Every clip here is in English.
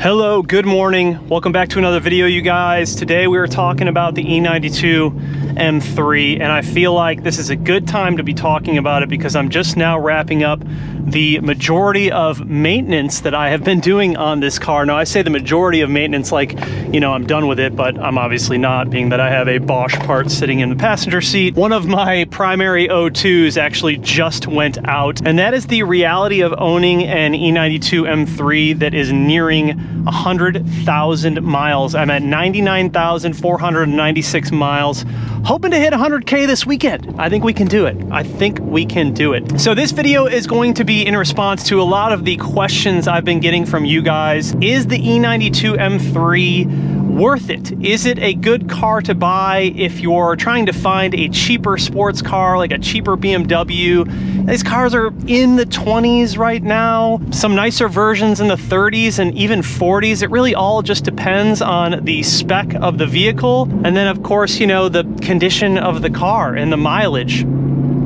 Hello, good morning. Welcome back to another video, you guys. Today we are talking about the E92 M3, and I feel like this is a good time to be talking about it because I'm just now wrapping up the majority of maintenance that I have been doing on this car. Now, I say the majority of maintenance like, you know, I'm done with it, but I'm obviously not, being that I have a Bosch part sitting in the passenger seat. One of my primary O2s actually just went out, and that is the reality of owning an E92 M3 that is nearing 100,000 miles. I'm at 99,496 miles, hoping to hit 100K this weekend. I think we can do it. I think we can do it. So this video is going to be in response to a lot of the questions I've been getting from you guys. Is the E92 M3 worth it? Is it a good car to buy if you're trying to find a cheaper sports car, like a cheaper BMW? These cars are in the 20s right now, some nicer versions in the 30s and even 40s. It really all just depends on the spec of the vehicle. And then of course, you know, the condition of the car and the mileage.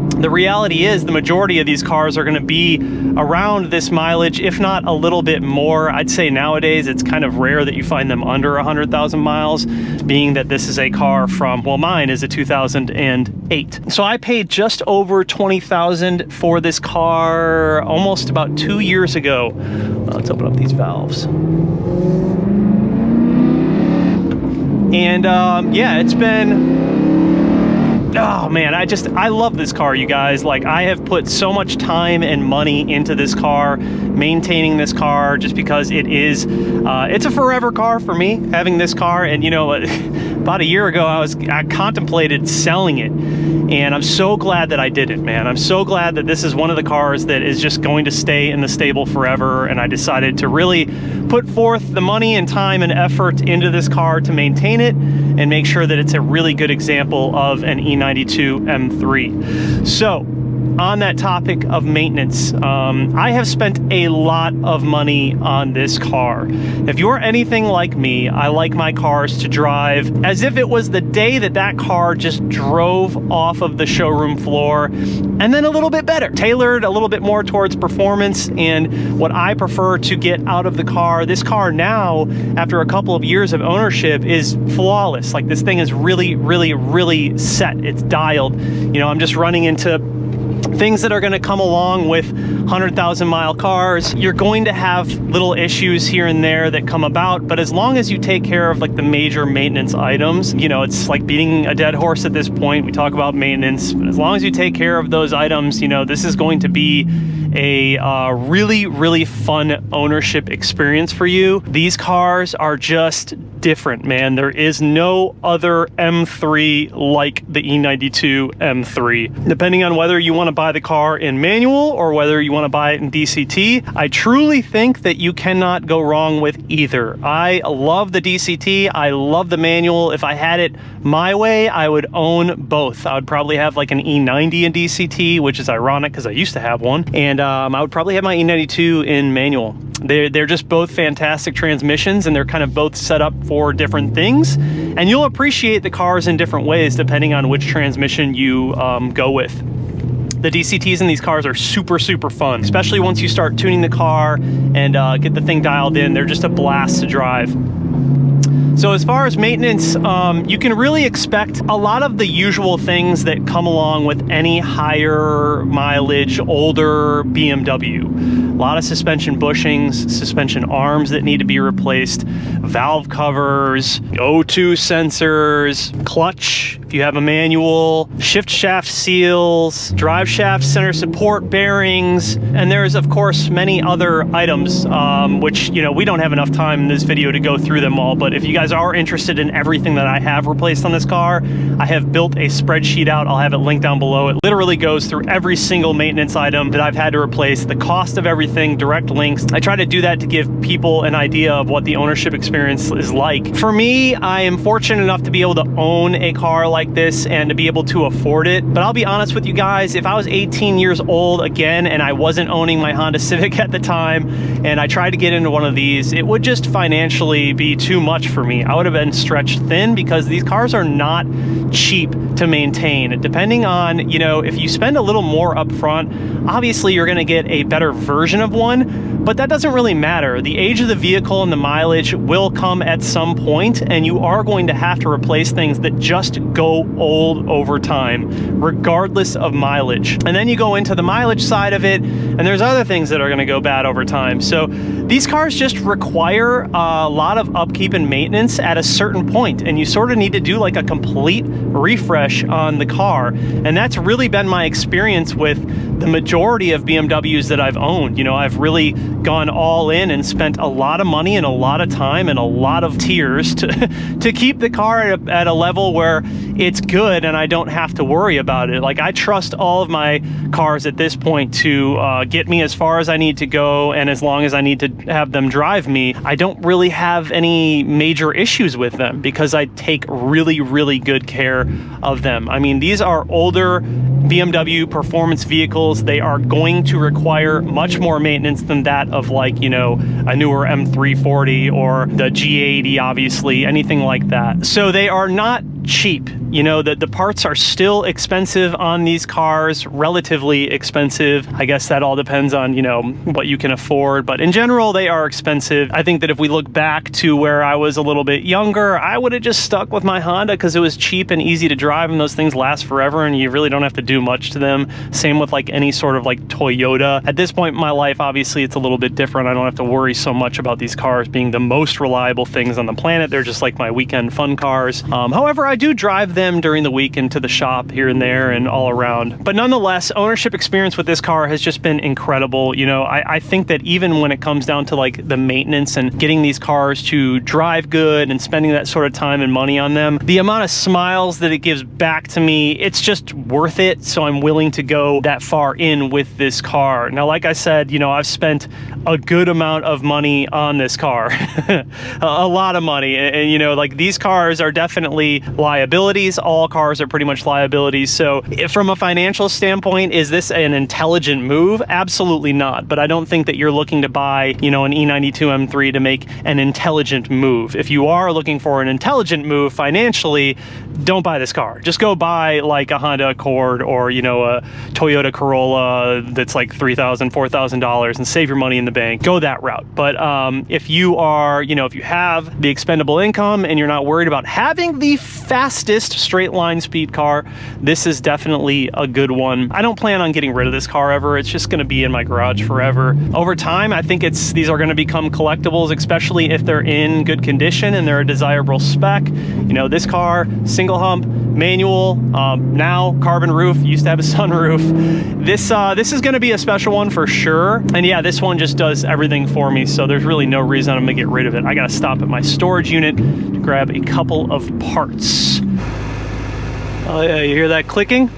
The reality is the majority of these cars are going to be around this mileage, if not a little bit more. I'd say nowadays it's kind of rare that you find them under 100,000 miles, being that this is a car from, well, mine is a 2008. So I paid just over $20,000 for this car almost about 2 years ago. Let's open up these valves. And yeah, it's been... Oh man, I love this car, you guys. Like, I have put so much time and money into this car, maintaining this car, just because it is, it's a forever car for me, having this car. And you know, about a year ago, I contemplated selling it, and I'm so glad that I didn't, man. I'm so glad that this is one of the cars that is just going to stay in the stable forever, and I decided to really put forth the money and time and effort into this car to maintain it and make sure that it's a really good example of an E92 M3. So, on that topic of maintenance, I have spent a lot of money on this car. If you're anything like me, I like my cars to drive as if it was the day that that car just drove off of the showroom floor, and then a little bit better, tailored a little bit more towards performance and what I prefer to get out of the car. This car now, after a couple of years of ownership, is flawless. Like, this thing is really, really, really set. It's dialed. You know, I'm just running into things that are going to come along with 100,000 mile cars. You're going to have little issues here and there that come about, but as long as you take care of like the major maintenance items, you know, it's like beating a dead horse at this point. We talk about maintenance, but as long as you take care of those items, you know, this is going to be a really, really fun ownership experience for you. These cars are just different, man. There is no other M3 like the E92 M3. Depending on whether you want to buy the car in manual or whether you want to buy it in DCT, I truly think that you cannot go wrong with either. I love the DCT. I love the manual. If I had it my way, I would own both. I would probably have like an E90 in DCT, which is ironic because I used to have one. And I would probably have my E92 in manual. They're just both fantastic transmissions, and they're kind of both set up for different things. And you'll appreciate the cars in different ways depending on which transmission you go with. The DCTs in these cars are super, super fun, especially once you start tuning the car and get the thing dialed in. They're just a blast to drive. So as far as maintenance, you can really expect a lot of the usual things that come along with any higher mileage, older BMW. A lot of suspension bushings, suspension arms that need to be replaced, valve covers, O2 sensors, clutch if you have a manual, shift shaft seals, drive shaft center support bearings, and there's of course many other items, which, you know, we don't have enough time in this video to go through them all, but if you guys are interested in everything that I have replaced on this car, I have built a spreadsheet out. I'll have it linked down below. It literally goes through every single maintenance item that I've had to replace, the cost of everything, direct links. I try to do that to give people an idea of what the ownership experience experience is like. For me, I am fortunate enough to be able to own a car like this and to be able to afford it. But I'll be honest with you guys, if I was 18 years old again and I wasn't owning my Honda Civic at the time and I tried to get into one of these, it would just financially be too much for me. I would have been stretched thin because these cars are not cheap to maintain. Depending on, you know, if you spend a little more up front, obviously you're going to get a better version of one, but that doesn't really matter. The age of the vehicle and the mileage will come at some point, and you are going to have to replace things that just go old over time, regardless of mileage. And then you go into the mileage side of it, and there's other things that are going to go bad over time. So these cars just require a lot of upkeep and maintenance at a certain point, and you sort of need to do like a complete refresh on the car. And that's really been my experience with the majority of BMWs that I've owned. You know, I've really gone all in and spent a lot of money and a lot of time and a lot of tears to keep the car at a level where it's good and I don't have to worry about it. Like, I trust all of my cars at this point to get me as far as I need to go, and as long as I need to have them drive me. I don't really have any major issues with them because I take really, really good care of them. I mean, these are older BMW performance vehicles. They are going to require much more maintenance than that of, like, you know, a newer M340 or the G80, obviously, anything like that. So they are not cheap. You know, the parts are still expensive on these cars, relatively expensive. I guess that all depends on, you know, what you can afford, but in general, they are expensive. I think that if we look back to where I was a little bit younger, I would have just stuck with my Honda because it was cheap and easy to drive, and those things last forever and you really don't have to do much to them. Same with like any sort of like Toyota. At this point in my life, obviously it's a little bit different. I don't have to worry so much about these cars being the most reliable things on the planet. They're just like my weekend fun cars. However, I do drive them during the week into the shop here and there and all around. But nonetheless, ownership experience with this car has just been incredible. You know, I think that even when it comes down to like the maintenance and getting these cars to drive good and spending that sort of time and money on them, the amount of smiles that it gives back to me, it's just worth it. So I'm willing to go that far in with this car. Now, like I said, you know, I've spent a good amount of money on this car, a lot of money. And, you know, like, these cars are definitely liabilities. All cars are pretty much liabilities. So from a financial standpoint, is this an intelligent move? Absolutely not. But I don't think that you're looking to buy, you know, an E92 M3 to make an intelligent move. If you are looking for an intelligent move financially, don't buy this car. Just go buy like a Honda Accord or, you know, a Toyota Corolla that's like $3,000, $4,000 and save your money in the bank. Go that route. But if you are, you know, if you have the expendable income and you're not worried about having the fastest straight line speed car, this is definitely a good one. I don't plan on getting rid of this car ever. It's just going to be in my garage forever. Over time, I think these are going to become collectibles, especially if they're in good condition and they're a desirable spec. You know, this car, single hump, manual, now carbon roof, used to have a sunroof. This is going to be a special one for sure. And yeah, this one just does everything for me, so there's really no reason I'm gonna get rid of it. I gotta stop at my storage unit to grab a couple of parts. Oh yeah, you hear that clicking?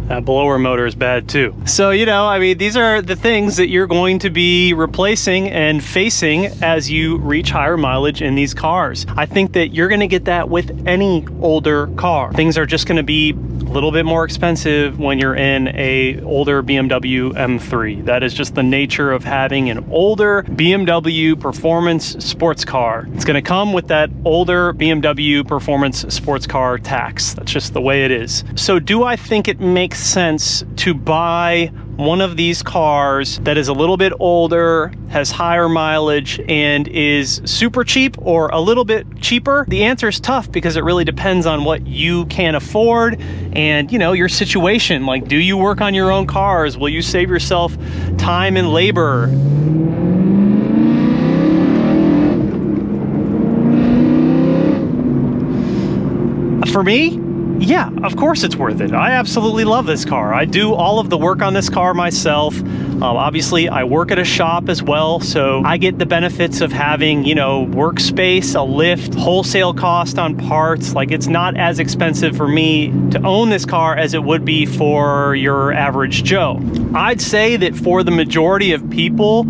That blower motor is bad too. So, you know, I mean, these are the things that you're going to be replacing and facing as you reach higher mileage in these cars. I think that you're gonna get that with any older car. Things are just gonna be a little bit more expensive when you're in a older BMW M3. That is just the nature of having an older BMW performance sports car. It's gonna come with that older BMW performance sports car tax. That's just the way it is. So do I think it makes sense to buy one of these cars that is a little bit older, has higher mileage, and is super cheap or a little bit cheaper? The answer is tough because it really depends on what you can afford and, you know, your situation. Like, do you work on your own cars? Will you save yourself time and labor? For me, yeah, of course it's worth it. I absolutely love this car. I do all of the work on this car myself. Obviously, I work at a shop as well, so I get the benefits of having, you know, workspace, a lift, wholesale cost on parts. Like, it's not as expensive for me to own this car as it would be for your average Joe. I'd say that for the majority of people,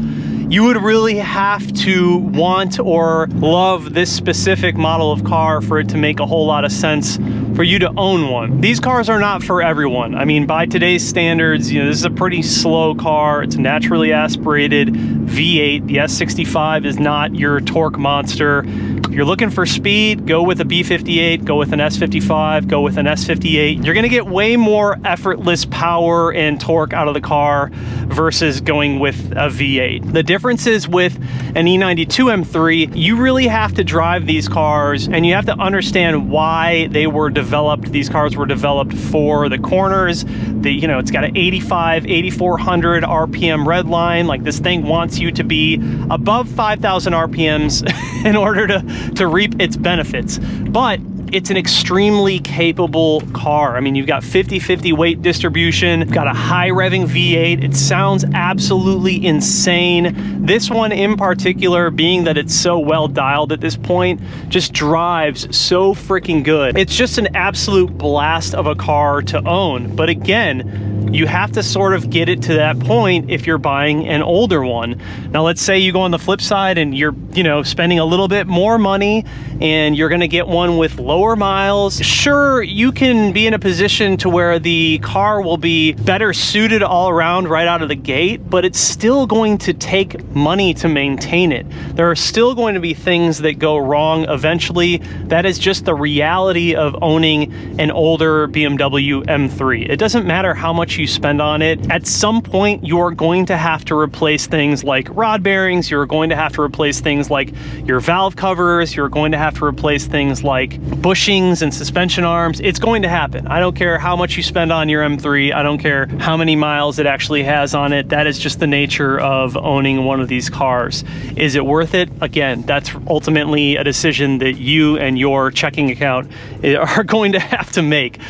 you would really have to want or love this specific model of car for it to make a whole lot of sense for you to own one. These cars are not for everyone. I mean, by today's standards, you know, this is a pretty slow car. It's naturally aspirated V8. The S65 is not your torque monster. If you're looking for speed, go with a B58, go with an S55, go with an S58. You're gonna get way more effortless power and torque out of the car versus going with a V8. The difference is with an E92 M3, you really have to drive these cars and you have to understand why they were developed. These cars were developed for the corners. You know, it's got an 8400 RPM red line. Like, this thing wants you to be above 5,000 RPMs in order to reap its benefits. But it's an extremely capable car. I mean, you've got 50-50 weight distribution, got a high revving V8. It sounds absolutely insane. This one in particular, being that it's so well dialed at this point, just drives so freaking good. It's just an absolute blast of a car to own. But again, you have to sort of get it to that point if you're buying an older one. Now, let's say you go on the flip side and you're, you know, spending a little bit more money and you're gonna get one with lower miles. Sure, you can be in a position to where the car will be better suited all around right out of the gate, but it's still going to take money to maintain it. There are still going to be things that go wrong eventually. That is just the reality of owning an older BMW M3. It doesn't matter how much you spend on it. At some point, you are going to have to replace things like rod bearings. You're going to have to replace things like your valve covers. You're going to have to replace things like bushings and suspension arms. It's going to happen. I don't care how much you spend on your M3. I don't care how many miles it actually has on it. That is just the nature of owning one of these cars. Is it worth it? Again, that's ultimately a decision that you and your checking account are going to have to make.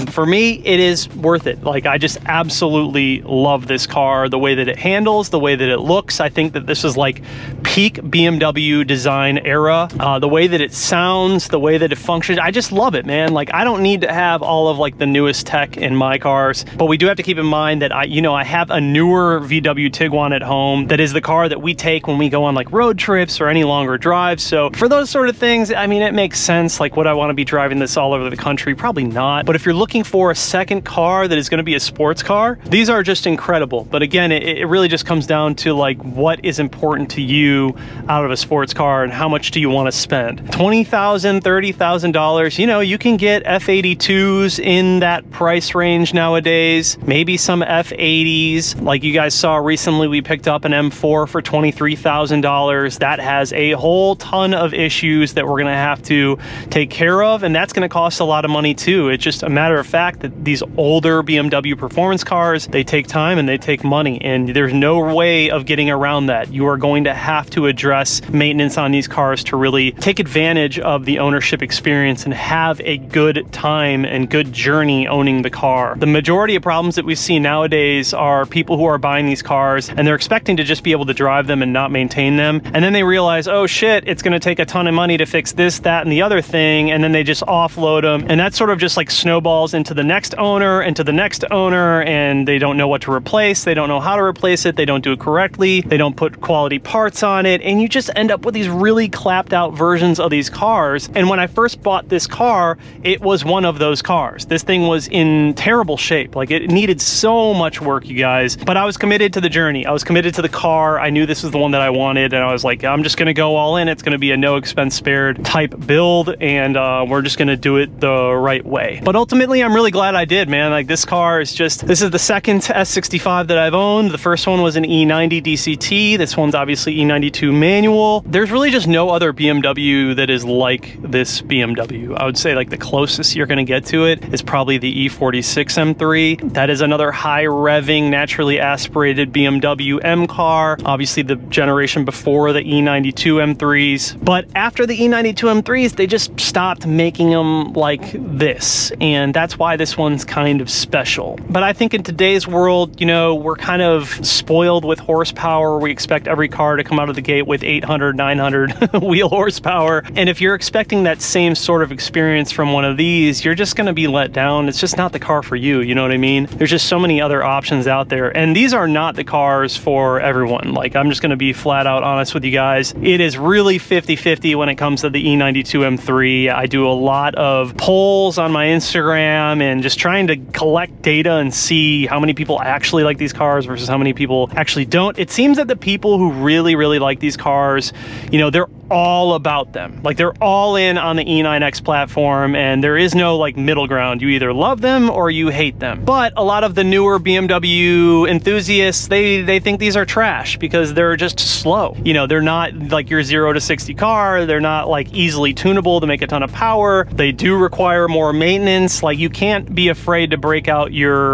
For me, it is worth it. Like, I just absolutely love this car, the way that it handles, the way that it looks. I think that this is like peak BMW design era. The way that it sounds, the way that it functions, I just love it, man. Like, I don't need to have all of like the newest tech in my cars, but we do have to keep in mind that I have a newer VW Tiguan at home that is the car that we take when we go on like road trips or any longer drives. So for those sort of things, I mean, it makes sense. Like, would I want to be driving this all over the country? Probably not. But if you're looking for a second car that is going to be a sports car, these are just incredible. But again, it really just comes down to like, what is important to you out of a sports car and how much do you want to spend? $20,000, $30,000, you know, you can get F82s in that price range nowadays, maybe some F80s. Like you guys saw recently, we picked up an M4 for $23,000. That has a whole ton of issues that we're going to have to take care of, and that's going to cost a lot of money too. It's just a matter of fact that these older BMW performance cars, they take time and they take money, and there's no way of getting around that. You are going to have to address maintenance on these cars to really take advantage of the ownership experience and have a good time and good journey owning the car. The majority of problems that we see nowadays are people who are buying these cars and they're expecting to just be able to drive them and not maintain them, and then they realize, oh shit, it's going to take a ton of money to fix this, that, and the other thing, and then they just offload them, and that sort of just like snowballs into the next owner and to the next owner, and they don't know what to replace, they don't know how to replace it, they don't do it correctly, they don't put quality parts on it, and you just end up with these really clapped out versions of these cars. And when I first bought this car, it was one of those cars. This thing was in terrible shape. Like, it needed so much work, you guys, but I was committed to the journey. I was committed to the car. I knew this was the one that I wanted, and I was like, I'm just going to go all in. It's going to be a no expense spared type build, and we're just going to do it the right way. But ultimately, I'm really glad I did, man. Like, this car is just, this is the second S65 that I've owned. The first one was an E90 DCT. This one's obviously E92 manual. There's really just no other BMW that is like this BMW. I would say like the closest you're going to get to it is probably the E46 M3. That is another high revving, naturally aspirated BMW M car. Obviously the generation before the E92 M3s. But after the E92 M3s, they just stopped making them like this. And that's why this one's kind of special. But I think in today's world, you know, we're kind of spoiled with horsepower. We expect every car to come out of the gate with 800, 900 wheel horsepower. And if you're expecting that same sort of experience from one of these, you're just going to be let down. It's just not the car for you. You know what I mean? There's just so many other options out there. And these are not the cars for everyone. Like, I'm just going to be flat out honest with you guys. It is really 50-50 when it comes to the E92 M3. I do a lot of polls on my Instagram and just trying to collect data and see how many people actually like these cars versus how many people actually don't. It seems that the people who really, really like these cars, you know, they're all about them. Like, they're all in on the E9X platform, and there is no like middle ground. You either love them or you hate them. But a lot of the newer BMW enthusiasts, they think these are trash because they're just slow. You know, they're not like your 0 to 60 car. They're not like easily tunable to make a ton of power. They do require more maintenance. Like, you can't be afraid to break out your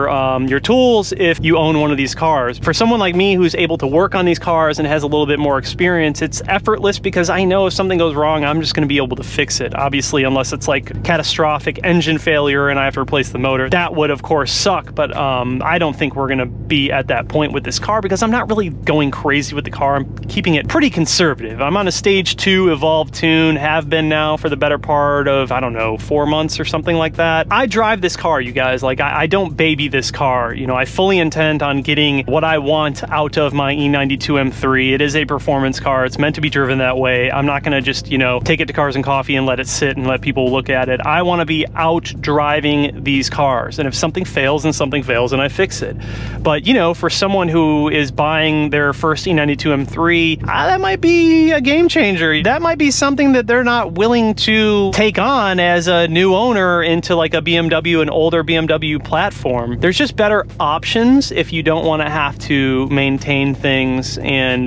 tools if you own one of these cars. For someone like me who's able to work on these cars and has a little bit more experience, it's effortless because I know if something goes wrong, I'm just going to be able to fix it. Obviously, unless it's like catastrophic engine failure and I have to replace the motor, that would of course suck. But I don't think we're going to be at that point with this car because I'm not really going crazy with the car. I'm keeping it pretty conservative. I'm on a stage 2 evolved tune, have been now for the better part of, I don't know, 4 months or something like that. I drive this car, you guys. Like, I don't baby this car. You know, I fully intend on getting what I want out of my E92 M3. It is a performance car. It's meant to be driven that way. I'm not going to just, you know, take it to Cars and Coffee and let it sit and let people look at it. I want to be out driving these cars. And if something fails, then something fails and I fix it. But, you know, for someone who is buying their first E92 M3, that might be a game changer. That might be something that they're not willing to take on as a new owner into like a BMW, an older BMW platform. There's just better options if you don't want to have to maintain things and,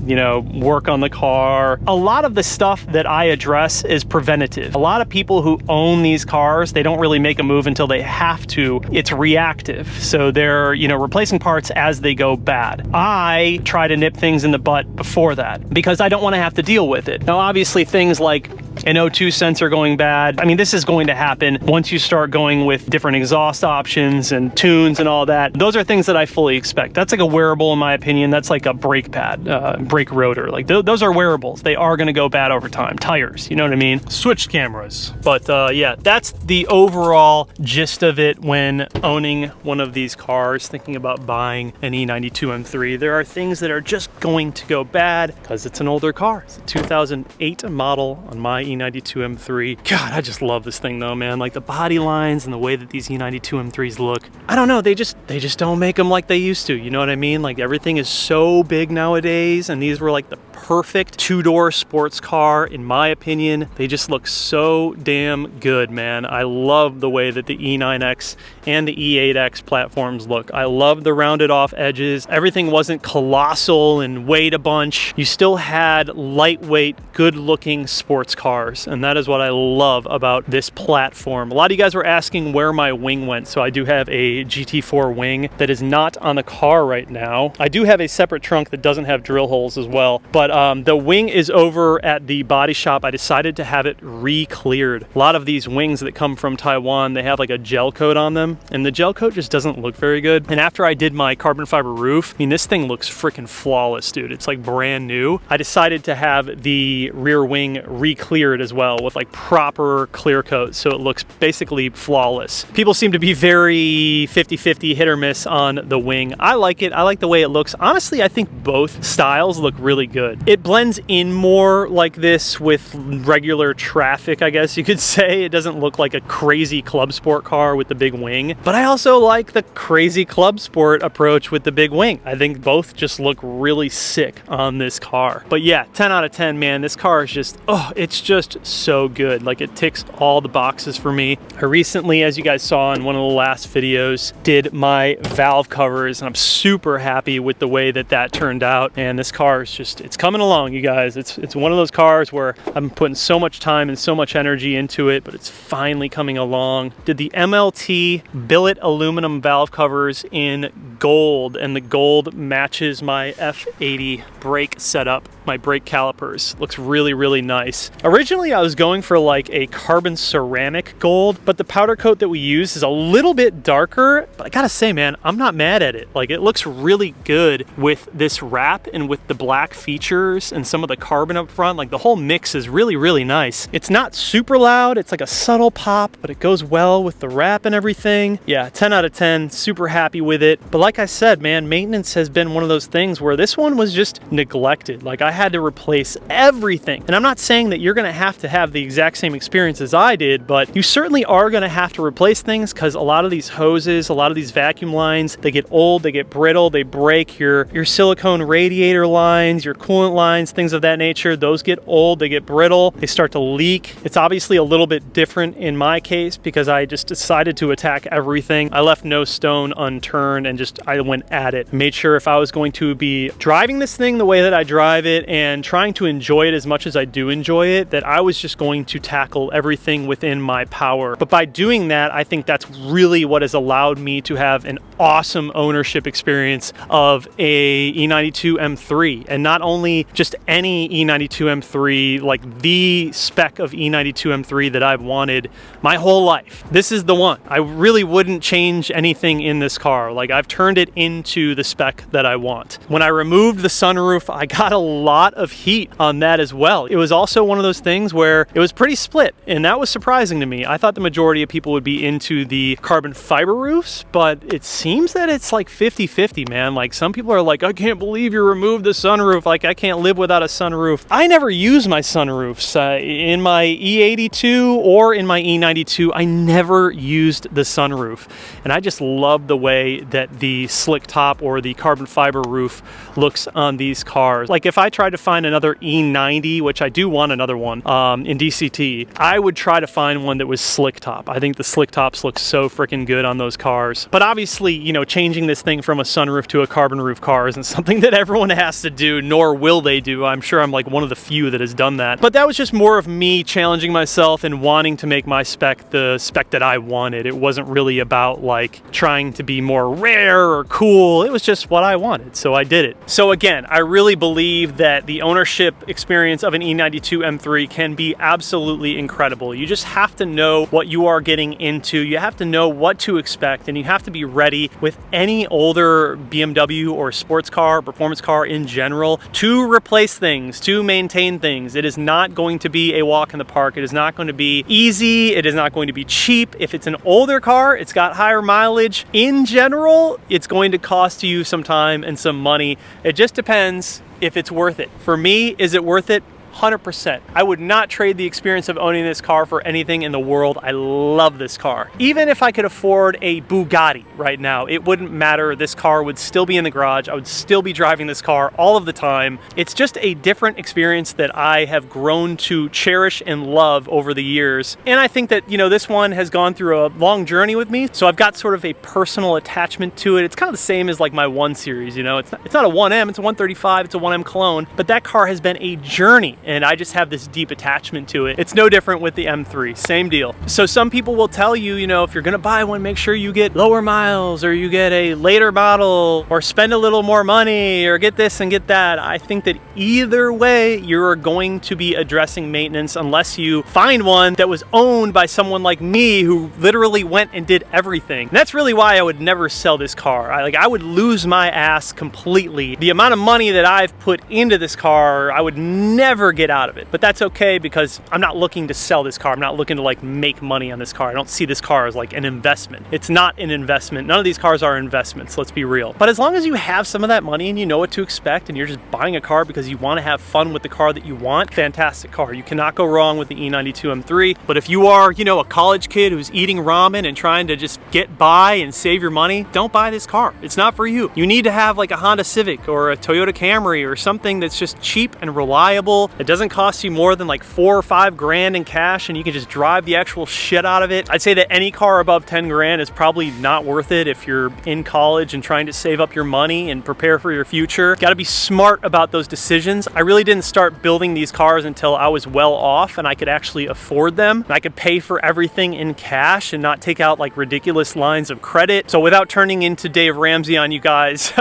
you know, work on the car. A lot of the stuff that I address is preventative. A lot of people who own these cars, they don't really make a move until they have to. It's reactive. So they're, you know, replacing parts as they go bad. I try to nip things in the butt before that because I don't want to have to deal with it. Now, obviously, things like an O2 sensor going bad, I mean, this is going to happen once you start going with different exhaust options and tunes and all that. Those are things that I fully expect. That's like a wearable, in my opinion. That's like a brake pad, brake rotor. Like, those are wearables. They are going to go bad over time. Tires, you know what I mean? Switch cameras. But yeah, that's the overall gist of it when owning one of these cars, thinking about buying an E92 M3. There are things that are just going to go bad because it's an older car. It's a 2008 model on my E92 M3. God, I just love this thing though, man. Like, the body lines and the way that these E92 M3s look. I don't know, they just don't make them like they used to, you know what I mean? Like, everything is so big nowadays, and these were like the perfect two-door sports car, in my opinion. They just look so damn good, man. I love the way that the E9X and the E8X platforms look. I love the rounded off edges. Everything wasn't colossal and weighed a bunch. You still had lightweight, good-looking sports cars, and that is what I love about this platform. A lot of you guys were asking where my wing went, so I do have a GT4 wing that is not on the car right now. I do have a separate trunk that doesn't have drill holes as well, but the wing is over at the body shop. I decided to have it re-cleared. A lot of these wings that come from Taiwan, they have like a gel coat on them, and the gel coat just doesn't look very good. And after I did my carbon fiber roof, I mean, this thing looks freaking flawless, dude. It's like brand new. I decided to have the rear wing re-cleared as well with like proper clear coat, so it looks basically flawless. People seem to be very 50-50, hit or miss on the wing. I like it. I like the way it looks. Honestly, I think both styles look really good. It blends in more like this with regular traffic, I guess you could say. It doesn't look like a crazy club sport car with the big wing, but I also like the crazy club sport approach with the big wing. I think both just look really sick on this car. But yeah, 10 out of 10, man. This car is just, oh, it's just so good. Like, it ticks all the boxes for me. I recently, as you guys saw in one of the last videos, did my valve covers, and I'm super happy with the way that that turned out. And this car is just, it's coming along, you guys. It's one of those cars where I'm putting so much time and so much energy into it, but it's finally coming along. Did the MLT billet aluminum valve covers in gold, and the gold matches my F80 brake setup. my brake calipers. Looks really, really nice. Originally, I was going for like a carbon ceramic gold, but the powder coat that we use is a little bit darker, but I gotta say, man, I'm not mad at it. Like, it looks really good with this wrap and with the black features and some of the carbon up front. Like, the whole mix is really, really nice. It's not super loud. It's like a subtle pop, but it goes well with the wrap and everything. Yeah, 10 out of 10, super happy with it. But like I said, man, maintenance has been one of those things where this one was just neglected. Like, I had to replace everything. And I'm not saying that you're gonna have to have the exact same experience as I did, but you certainly are gonna have to replace things, because a lot of these hoses, a lot of these vacuum lines, they get old, they get brittle, they break. Your silicone radiator lines, your coolant lines, things of that nature, those get old, they get brittle, they start to leak. It's obviously a little bit different in my case because I just decided to attack everything. I left no stone unturned and I went at it. Made sure if I was going to be driving this thing the way that I drive it and trying to enjoy it as much as I do enjoy it, that I was just going to tackle everything within my power. But by doing that, I think that's really what has allowed me to have an awesome ownership experience of a E92 M3, and not only just any E92 M3, like the spec of E92 M3 that I've wanted my whole life. This is the one. I really wouldn't change anything in this car. Like, I've turned it into the spec that I want. When I removed the sunroof, I got a lot of heat on that as well. It was also one of those things where it was pretty split, and that was surprising to me. I thought the majority of people would be into the carbon fiber roofs, but it seems that it's like 50-50, man. Like, some people are like, I can't believe you removed the sunroof. Like, I can't live without a sunroof. I never use my sunroofs. In my E82 or in my E92, I never used the sunroof. And I just love the way that the slick top or the carbon fiber roof looks on these cars. Like, if I tried to find another E90, which I do want another one in DCT, I would try to find one that was slick top. I think the slick tops look so freaking good on those cars. But obviously, you know, changing this thing from a sunroof to a carbon roof car isn't something that everyone has to do, nor will they do. I'm sure I'm like one of the few that has done that. But that was just more of me challenging myself and wanting to make my spec the spec that I wanted. It wasn't really about like trying to be more rare or cool. It was just what I wanted, so I did it. So again, I really believe that the ownership experience of an E92 M3 can be absolutely incredible. You just have to know what you are getting into. You have to know what to expect, and you have to be ready with any older BMW or sports car, performance car in general, to replace things, to maintain things. It is not going to be a walk in the park. It is not going to be easy. It is not going to be cheap. If it's an older car, it's got higher mileage. In general, it's going to cost you some time and some money. It just depends if it's worth it. For me, is it worth it? 100%. I would not trade the experience of owning this car for anything in the world. I love this car. Even if I could afford a Bugatti right now, it wouldn't matter. This car would still be in the garage. I would still be driving this car all of the time. It's just a different experience that I have grown to cherish and love over the years. And I think that, you know, this one has gone through a long journey with me, so I've got sort of a personal attachment to it. It's kind of the same as like my 1 Series, you know. It's not a 1M, it's a 135, it's a 1M clone, but that car has been a journey, and I just have this deep attachment to it. It's no different with the M3, same deal. So some people will tell you, you know, if you're gonna buy one, make sure you get lower miles, or you get a later model, or spend a little more money, or get this and get that. I think that either way, you're going to be addressing maintenance unless you find one that was owned by someone like me who literally went and did everything. And that's really why I would never sell this car. I would lose my ass completely. The amount of money that I've put into this car, I would never get out of it. But that's okay, because I'm not looking to sell this car. I'm not looking to like make money on this car. I don't see this car as like an investment. It's not an investment. None of these cars are investments, let's be real. But as long as you have some of that money and you know what to expect, and you're just buying a car because you want to have fun with the car that you want, fantastic car. You cannot go wrong with the E92 M3. But if you are, you know, a college kid who's eating ramen and trying to just get by and save your money, don't buy this car. It's not for you. You need to have like a Honda Civic or a Toyota Camry or something that's just cheap and reliable It doesn't cost you more than like 4 or 5 grand in cash, and you can just drive the actual shit out of it. I'd say that any car above 10 grand is probably not worth it if you're in college and trying to save up your money and prepare for your future. Got to be smart about those decisions. I really didn't start building these cars until I was well off and I could actually afford them. And I could pay for everything in cash and not take out like ridiculous lines of credit. So without turning into Dave Ramsey on you guys,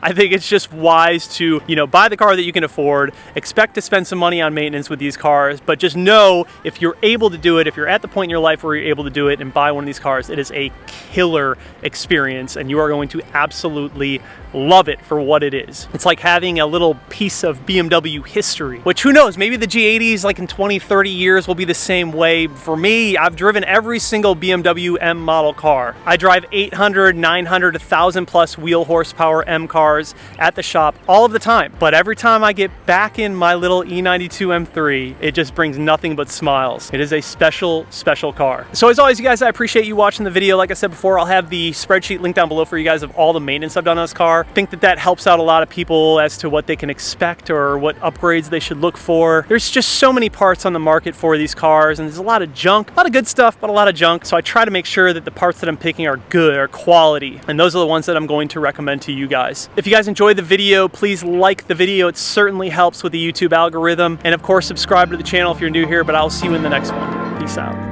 I think it's just wise to, you know, buy the car that you can afford, expect to spend some money on maintenance with these cars, but just know if you're able to do it, if you're at the point in your life where you're able to do it and buy one of these cars, it is a killer experience and you are going to absolutely love it for what it is. It's like having a little piece of BMW history, which who knows, maybe the G80s like in 20, 30 years will be the same way. For me, I've driven every single BMW M model car. I drive 800, 900, 1,000 plus wheel horsepower M cars at the shop all of the time. But every time I get back in my little E92 M3, it just brings nothing but smiles. It is a special, special car. So as always, you guys, I appreciate you watching the video. Like I said before, I'll have the spreadsheet linked down below for you guys of all the maintenance I've done on this car. I think that that helps out a lot of people as to what they can expect or what upgrades they should look for. There's just so many parts on the market for these cars, and there's a lot of junk, a lot of good stuff, but a lot of junk. So I try to make sure that the parts that I'm picking are good, are quality, and those are the ones that I'm going to recommend to you guys. If you guys enjoyed the video, please like the video. It certainly helps with the YouTube algorithm. And of course, subscribe to the channel if you're new here, but I'll see you in the next one. Peace out.